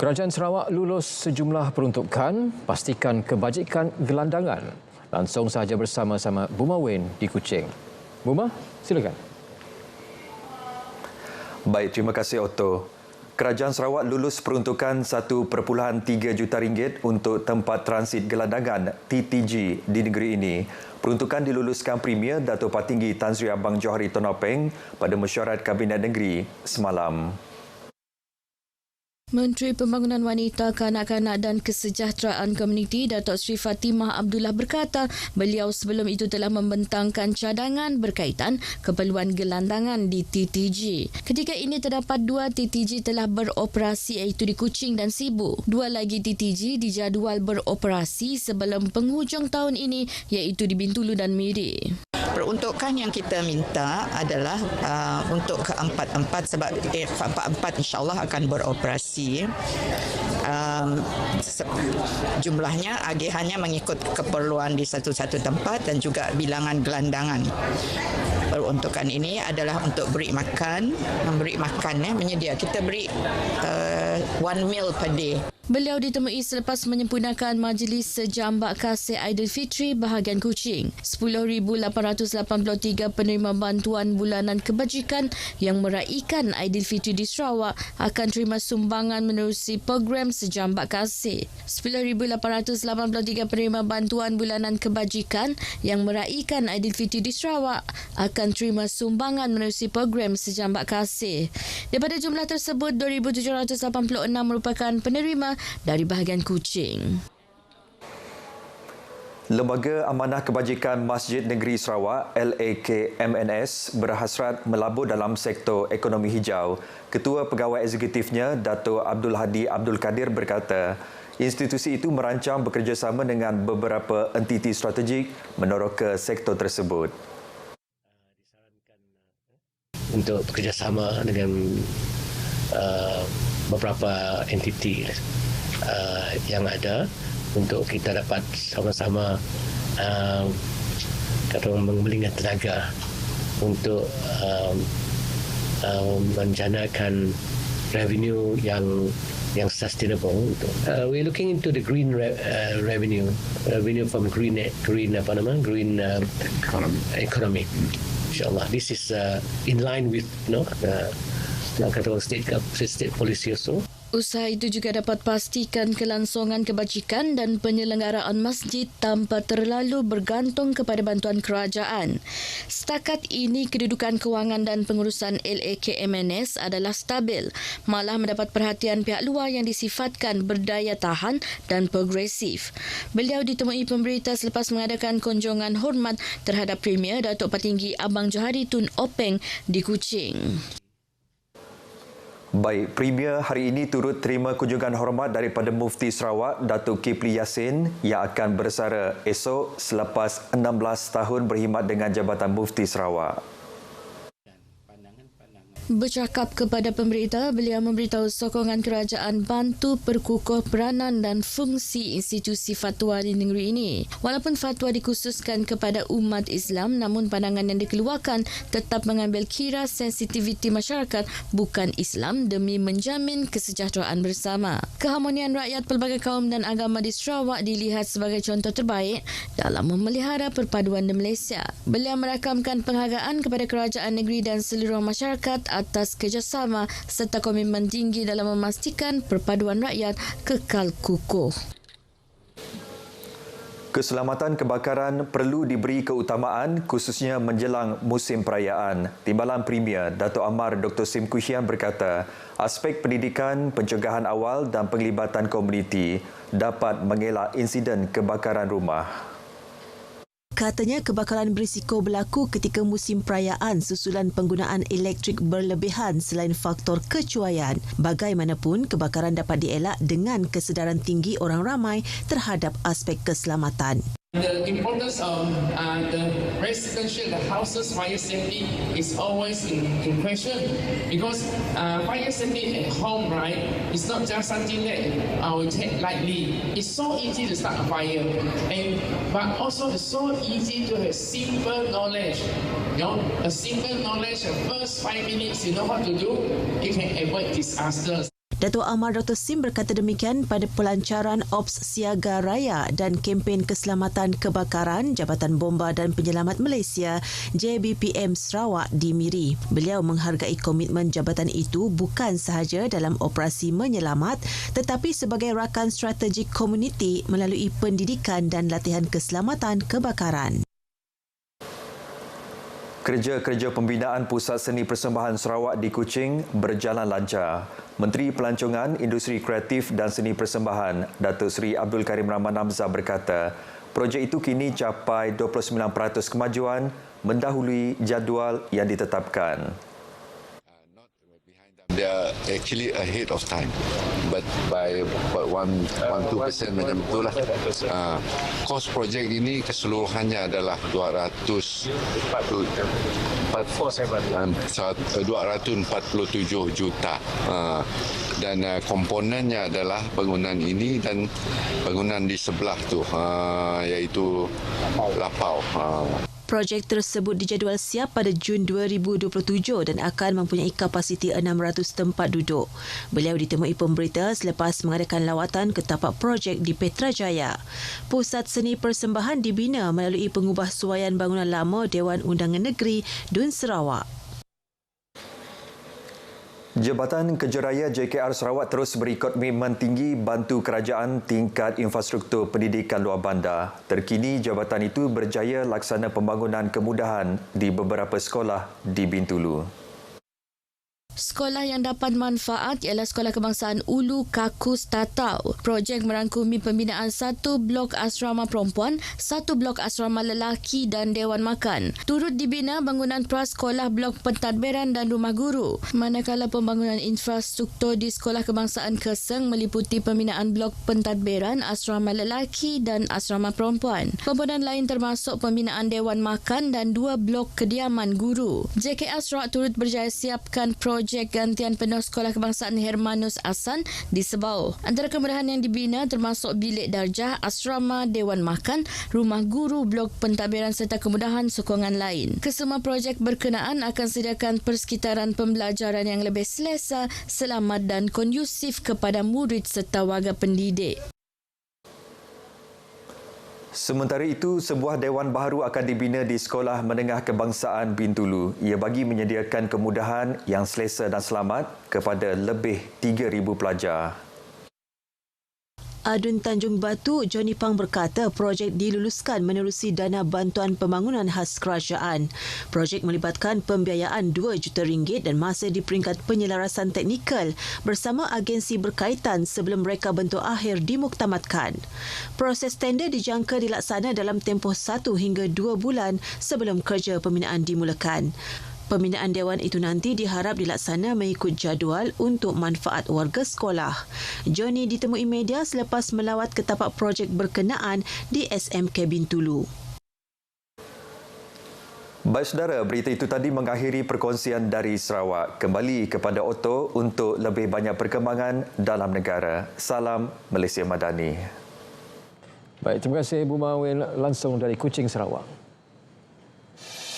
Kerajaan Sarawak lulus sejumlah peruntukan, pastikan kebajikan gelandangan. Langsung sahaja bersama-sama Buma Wen di Kuching. Buma, silakan. Baik, terima kasih Otto. Kerajaan Sarawak lulus peruntukan 1.3 juta ringgit untuk tempat transit gelandangan TTG di negeri ini. Peruntukan diluluskan Premier Dato' Patinggi Tan Sri Abang Johari Tonopeng pada mesyuarat Kabinet Negeri semalam. Menteri Pembangunan Wanita, Kanak-kanak dan Kesejahteraan Komuniti Datuk Seri Fatimah Abdullah berkata beliau sebelum itu telah membentangkan cadangan berkaitan keperluan gelandangan di TTG. Ketika ini terdapat 2 TTG telah beroperasi iaitu di Kuching dan Sibu. 2 lagi TTG dijadual beroperasi sebelum penghujung tahun ini iaitu di Bintulu dan Miri. Peruntukan yang kita minta adalah untuk keempat-empat sebab empat-empat insyaAllah akan beroperasi. Jumlahnya agihannya mengikut keperluan di satu-satu tempat dan juga bilangan gelandangan. Peruntukan ini adalah untuk beri makan, kita beri 1 meal per day. Beliau ditemui selepas menyempurnakan Majlis Sejambak Kasih Aidilfitri bahagian Kuching. 10,883 penerima bantuan bulanan kebajikan yang meraikan Aidilfitri di Sarawak akan terima sumbangan menerusi program Sejambak Kasih. 10,883 penerima bantuan bulanan kebajikan yang meraikan Aidilfitri di Sarawak akan terima sumbangan menerusi program Sejambak Kasih. Daripada jumlah tersebut, 2,786 merupakan penerima dari bahagian Kuching. Lembaga Amanah Kebajikan Masjid Negeri Sarawak LAKMNS berhasrat melabur dalam sektor ekonomi hijau. Ketua Pegawai Eksekutifnya Dato' Abdul Hadi Abdul Kadir berkata, institusi itu merancang bekerjasama dengan beberapa entiti strategik menyorok ke sektor tersebut. Untuk bekerjasama dengan beberapa entiti yang ada untuk kita dapat sama-sama membelikan tenaga untuk menjanakan revenue yang sustainable. We're looking into the green revenue from green economy. Insyaallah, this is in line with state policy also. Usaha itu juga dapat pastikan kelangsungan kebajikan dan penyelenggaraan masjid tanpa terlalu bergantung kepada bantuan kerajaan. Setakat ini, kedudukan kewangan dan pengurusan LAKMNS adalah stabil, malah mendapat perhatian pihak luar yang disifatkan berdaya tahan dan progresif. Beliau ditemui pemberita selepas mengadakan kunjungan hormat terhadap Premier Dato' Patinggi Abang Johari Tun Openg di Kuching. Baik, Premier hari ini turut terima kunjungan hormat daripada Mufti Sarawak, Datuk Kipli Yassin yang akan bersara esok selepas 16 tahun berkhidmat dengan Jabatan Mufti Sarawak. Bercakap kepada pemberita, beliau memberitahu sokongan kerajaan bantu perkukuh peranan dan fungsi institusi fatwa di negeri ini. Walaupun fatwa dikhususkan kepada umat Islam, namun pandangan yang dikeluarkan tetap mengambil kira sensitiviti masyarakat bukan Islam demi menjamin kesejahteraan bersama. Keharmonian rakyat pelbagai kaum dan agama di Sarawak dilihat sebagai contoh terbaik dalam memelihara perpaduan di Malaysia. Beliau merakamkan penghargaan kepada kerajaan negeri dan seluruh masyarakat atas kerjasama serta komitmen tinggi dalam memastikan perpaduan rakyat kekal kukuh. Keselamatan kebakaran perlu diberi keutamaan khususnya menjelang musim perayaan. Timbalan Premier Dato' Amar Dr. Sim Kushian berkata, aspek pendidikan, pencegahan awal dan penglibatan komuniti dapat mengelak insiden kebakaran rumah. Katanya kebakaran berisiko berlaku ketika musim perayaan susulan penggunaan elektrik berlebihan selain faktor kecuaian. Bagaimanapun, kebakaran dapat dielak dengan kesedaran tinggi orang ramai terhadap aspek keselamatan. The importance of the residential, the houses fire safety is always in question because fire safety at home, right, is not just something that I will take lightly. It's so easy to start a fire, but also it's so easy to have simple knowledge. A simple knowledge, the first 5 minutes you know what to do, you can avoid disasters. Datuk Amar Dr. Sim berkata demikian pada pelancaran Ops Siaga Raya dan Kempen Keselamatan Kebakaran Jabatan Bomba dan Penyelamat Malaysia JBPM Sarawak di Miri. Beliau menghargai komitmen jabatan itu bukan sahaja dalam operasi menyelamat tetapi sebagai rakan strategik komuniti melalui pendidikan dan latihan keselamatan kebakaran. Kerja-kerja pembinaan Pusat Seni Persembahan Sarawak di Kuching berjalan lancar. Menteri Pelancongan, Industri Kreatif dan Seni Persembahan, Datuk Seri Abdul Karim Rahman Hamzah berkata, projek itu kini capai 29% kemajuan mendahului jadual yang ditetapkan. They are actually ahead of time, but by 1-2% macam itulah. Kos projek ini keseluruhannya adalah 247 juta. Dan komponennya adalah bangunan ini dan bangunan di sebelah tu, iaitu Lapau. Projek tersebut dijadual siap pada Jun 2027 dan akan mempunyai kapasiti 600 tempat duduk. Beliau ditemui pemberita selepas mengadakan lawatan ke tapak projek di Petrajaya. Pusat Seni Persembahan dibina melalui pengubahsuaian bangunan lama Dewan Undangan Negeri Dun Sarawak. Jabatan Kejeraya JKR Sarawak terus beri komitmen tinggi bantu kerajaan tingkat infrastruktur pendidikan luar bandar. Terkini, jabatan itu berjaya laksana pembangunan kemudahan di beberapa sekolah di Bintulu. Sekolah yang dapat manfaat ialah Sekolah Kebangsaan Ulu Kakus Tatau. Projek merangkumi pembinaan 1 blok asrama perempuan, 1 blok asrama lelaki dan Dewan Makan. Turut dibina bangunan prasekolah, blok pentadbiran dan rumah guru. Manakala pembangunan infrastruktur di Sekolah Kebangsaan Keseng meliputi pembinaan blok pentadbiran, asrama lelaki dan asrama perempuan. Komponen lain termasuk pembinaan Dewan Makan dan 2 blok kediaman guru. JKR Sarawak turut berjaya siapkan projek gantian penuh Sekolah Kebangsaan Hermanus Asan di Sebau. Antara kemudahan yang dibina termasuk bilik darjah, asrama, Dewan Makan, rumah guru, blok pentadbiran serta kemudahan sokongan lain. Kesemua projek berkenaan akan sediakan persekitaran pembelajaran yang lebih selesa, selamat dan kondusif kepada murid serta warga pendidik. Sementara itu, sebuah dewan baharu akan dibina di Sekolah Menengah Kebangsaan Bintulu. Ia bagi menyediakan kemudahan yang selesa dan selamat kepada lebih 3,000 pelajar. Adun Tanjung Batu, Johnny Pang berkata projek diluluskan menerusi dana bantuan pembangunan khas kerajaan. Projek melibatkan pembiayaan RM2 juta dan masih di peringkat penyelarasan teknikal bersama agensi berkaitan sebelum reka bentuk akhir dimuktamadkan. Proses tender dijangka dilaksana dalam tempoh 1 hingga 2 bulan sebelum kerja pembinaan dimulakan. Pembinaan dewan itu nanti diharap dilaksana mengikut jadual untuk manfaat warga sekolah. Johnny ditemui media selepas melawat ke tapak projek berkenaan di SMK Bintulu. Baik saudara, berita itu tadi mengakhiri perkongsian dari Sarawak. Kembali kepada Otto untuk lebih banyak perkembangan dalam negara. Salam Malaysia Madani. Baik, terima kasih Bu Mawin langsung dari Kuching, Sarawak.